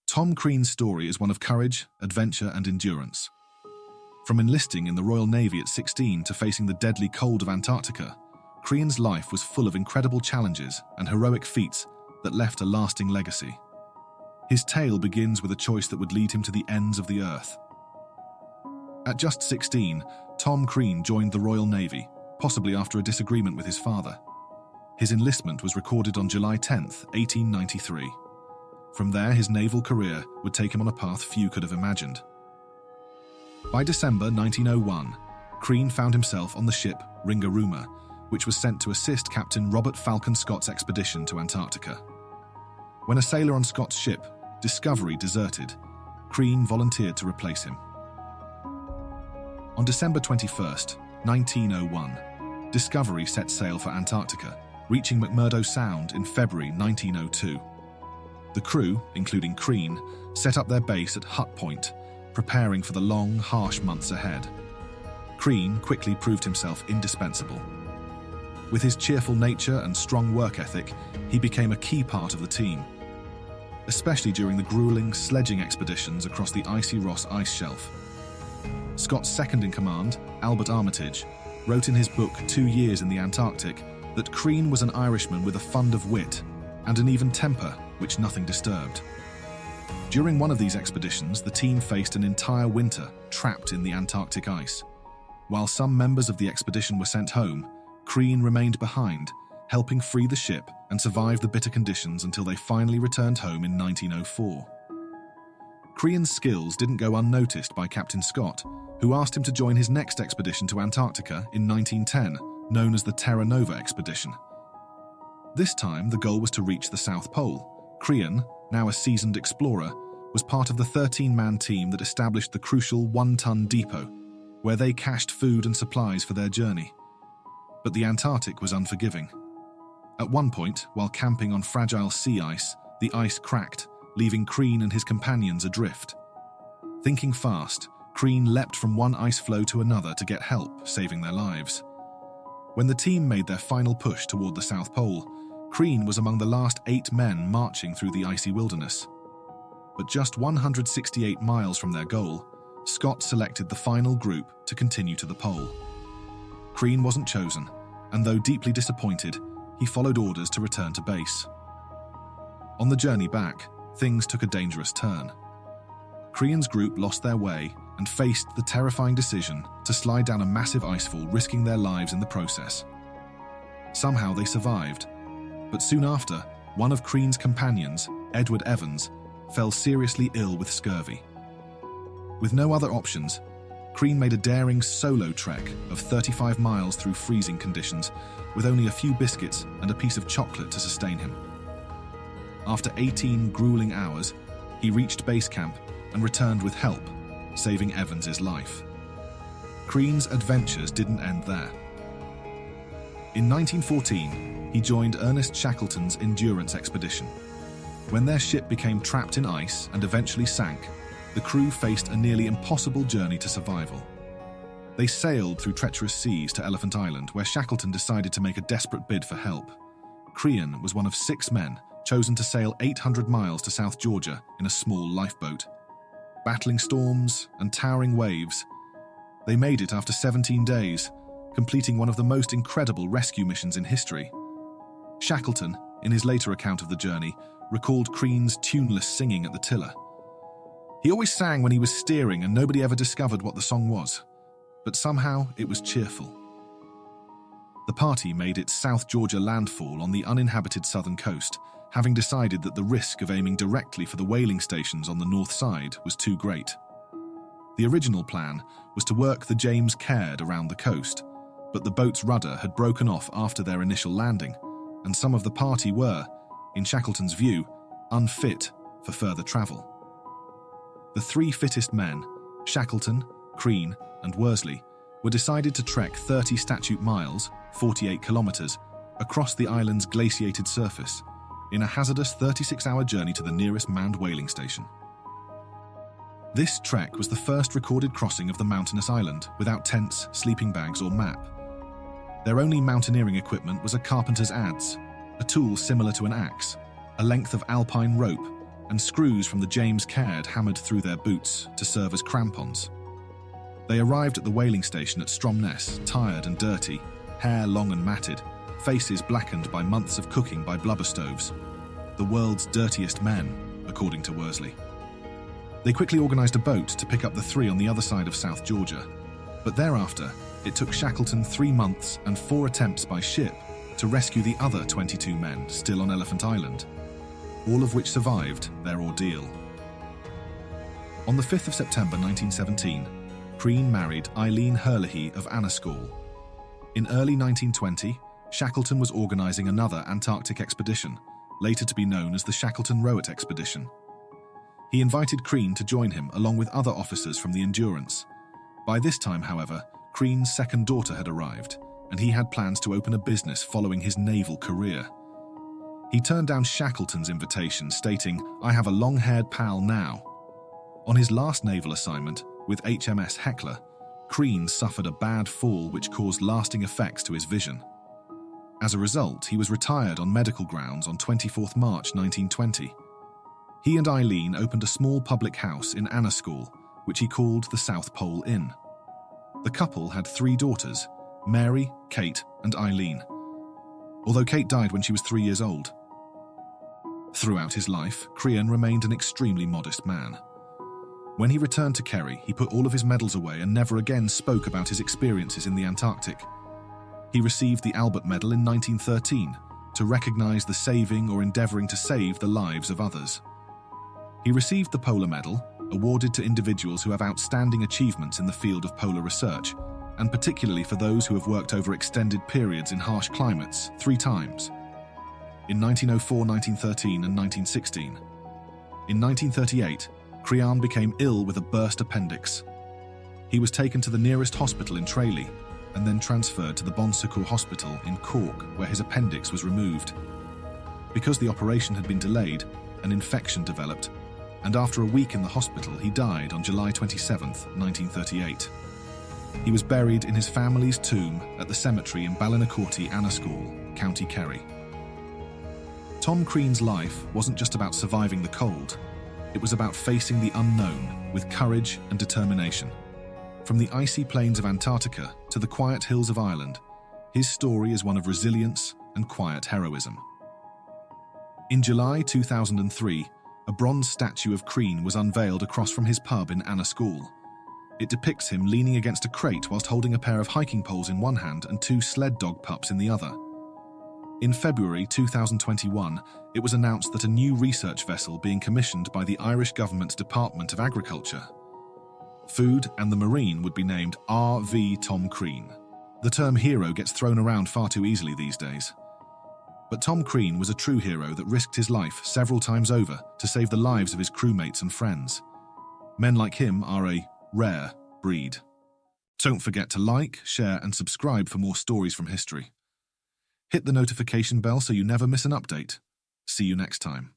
Tom Crean's story is one of courage, adventure, and endurance. From enlisting in the Royal Navy at 16 to facing the deadly cold of Antarctica, Crean's life was full of incredible challenges and heroic feats that left a lasting legacy. His tale begins with a choice that would lead him to the ends of the earth. At just 16, Tom Crean joined the Royal Navy, possibly after a disagreement with his father. His enlistment was recorded on July 10, 1893. From there, his naval career would take him on a path few could have imagined. By December 1901, Crean found himself on the ship Ringarooma, which was sent to assist Captain Robert Falcon Scott's expedition to Antarctica. When a sailor on Scott's ship, Discovery, deserted, Crean volunteered to replace him. On December 21, 1901, Discovery set sail for Antarctica, reaching McMurdo Sound in February 1902. The crew, including Crean, set up their base at Hut Point, preparing for the long, harsh months ahead. Crean quickly proved himself indispensable. With his cheerful nature and strong work ethic, he became a key part of the team, especially during the grueling sledging expeditions across the icy Ross Ice Shelf. Scott's second-in-command, Albert Armitage, wrote in his book 2 Years in the Antarctic that Crean was an Irishman with a fund of wit and an even temper which nothing disturbed. During one of these expeditions, the team faced an entire winter trapped in the Antarctic ice. While some members of the expedition were sent home, Crean remained behind, helping free the ship and survive the bitter conditions until they finally returned home in 1904. Crean's skills didn't go unnoticed by Captain Scott, who asked him to join his next expedition to Antarctica in 1910, known as the Terra Nova expedition. This time, the goal was to reach the South Pole. Crean, now a seasoned explorer, was part of the 13-man team that established the crucial 1-ton depot, where they cached food and supplies for their journey. But the Antarctic was unforgiving. At one point, while camping on fragile sea ice, the ice cracked, leaving Crean and his companions adrift. Thinking fast, Crean leapt from one ice floe to another to get help, saving their lives. When the team made their final push toward the South Pole, Crean was among the last 8 men marching through the icy wilderness. But just 168 miles from their goal, Scott selected the final group to continue to the pole. Crean wasn't chosen, and though deeply disappointed, he followed orders to return to base. On the journey back, things took a dangerous turn. Crean's group lost their way and faced the terrifying decision to slide down a massive icefall, risking their lives in the process. Somehow they survived, but soon after, one of Crean's companions, Edward Evans, fell seriously ill with scurvy. With no other options, Crean made a daring solo trek of 35 miles through freezing conditions, with only a few biscuits and a piece of chocolate to sustain him. After 18 grueling hours, he reached base camp and returned with help, saving Evans's life. Crean's adventures didn't end there. In 1914, he joined Ernest Shackleton's Endurance expedition. When their ship became trapped in ice and eventually sank, the crew faced a nearly impossible journey to survival. They sailed through treacherous seas to Elephant Island, where Shackleton decided to make a desperate bid for help. Crean was one of 6 men chosen to sail 800 miles to South Georgia in a small lifeboat. Battling storms and towering waves, they made it after 17 days, completing one of the most incredible rescue missions in history. Shackleton, in his later account of the journey, recalled Crean's tuneless singing at the tiller. He always sang when he was steering and nobody ever discovered what the song was, but somehow it was cheerful. The party made its South Georgia landfall on the uninhabited southern coast, having decided that the risk of aiming directly for the whaling stations on the north side was too great. The original plan was to work the James Caird around the coast, but the boat's rudder had broken off after their initial landing, and some of the party were, in Shackleton's view, unfit for further travel. The 3 fittest men, Shackleton, Crean, and Worsley, were decided to trek 30 statute miles, 48 kilometers, across the island's glaciated surface, in a hazardous 36-hour journey to the nearest manned whaling station. This trek was the first recorded crossing of the mountainous island without tents, sleeping bags, or map. Their only mountaineering equipment was a carpenter's adze, a tool similar to an axe, a length of alpine rope, and screws from the James Caird hammered through their boots to serve as crampons. They arrived at the whaling station at Stromness, tired and dirty, hair long and matted, faces blackened by months of cooking by blubber stoves. The world's dirtiest men, according to Worsley. They quickly organised a boat to pick up the three on the other side of South Georgia, but thereafter, it took Shackleton 3 months and 4 attempts by ship to rescue the other 22 men still on Elephant Island, all of which survived their ordeal. On the 5th of September 1917, Crean married Eileen Herlihy of Annaskall. In early 1920, Shackleton was organising another Antarctic expedition, later to be known as the Shackleton-Rowett Expedition. He invited Crean to join him along with other officers from the Endurance. By this time, however, Crean's second daughter had arrived, and he had plans to open a business following his naval career. He turned down Shackleton's invitation, stating, "I have a long-haired pal now." On his last naval assignment, with HMS Hecla, Crean suffered a bad fall which caused lasting effects to his vision. As a result, he was retired on medical grounds on 24 March 1920. He and Eileen opened a small public house in Annaskall, which he called the South Pole Inn. The couple had 3 daughters, Mary, Kate, and Eileen, although Kate died when she was 3 years old. Throughout his life, Crean remained an extremely modest man. When he returned to Kerry, he put all of his medals away and never again spoke about his experiences in the Antarctic. He received the Albert Medal in 1913 to recognise the saving or endeavouring to save the lives of others. He received the Polar Medal, awarded to individuals who have outstanding achievements in the field of polar research, and particularly for those who have worked over extended periods in harsh climates, 3 times. In 1904, 1913 and 1916. In 1938, Crean became ill with a burst appendix. He was taken to the nearest hospital in Tralee and then transferred to the Bon Secours Hospital in Cork, where his appendix was removed. Because the operation had been delayed, an infection developed, and after a week in the hospital, he died on July 27, 1938. He was buried in his family's tomb at the cemetery in Ballynacourty, Annaskall, County Kerry. Tom Crean's life wasn't just about surviving the cold, it was about facing the unknown with courage and determination. From the icy plains of Antarctica to the quiet hills of Ireland, his story is one of resilience and quiet heroism. In July 2003, a bronze statue of Crean was unveiled across from his pub in Annaskall. It depicts him leaning against a crate whilst holding a pair of hiking poles in one hand and 2 sled dog pups in the other. In February 2021, it was announced that a new research vessel being commissioned by the Irish government's Department of Agriculture, Food and the Marine would be named R.V. Tom Crean. The term hero gets thrown around far too easily these days. But Tom Crean was a true hero that risked his life several times over to save the lives of his crewmates and friends. Men like him are a rare breed. Don't forget to like, share, and subscribe for more stories from history. Hit the notification bell so you never miss an update. See you next time.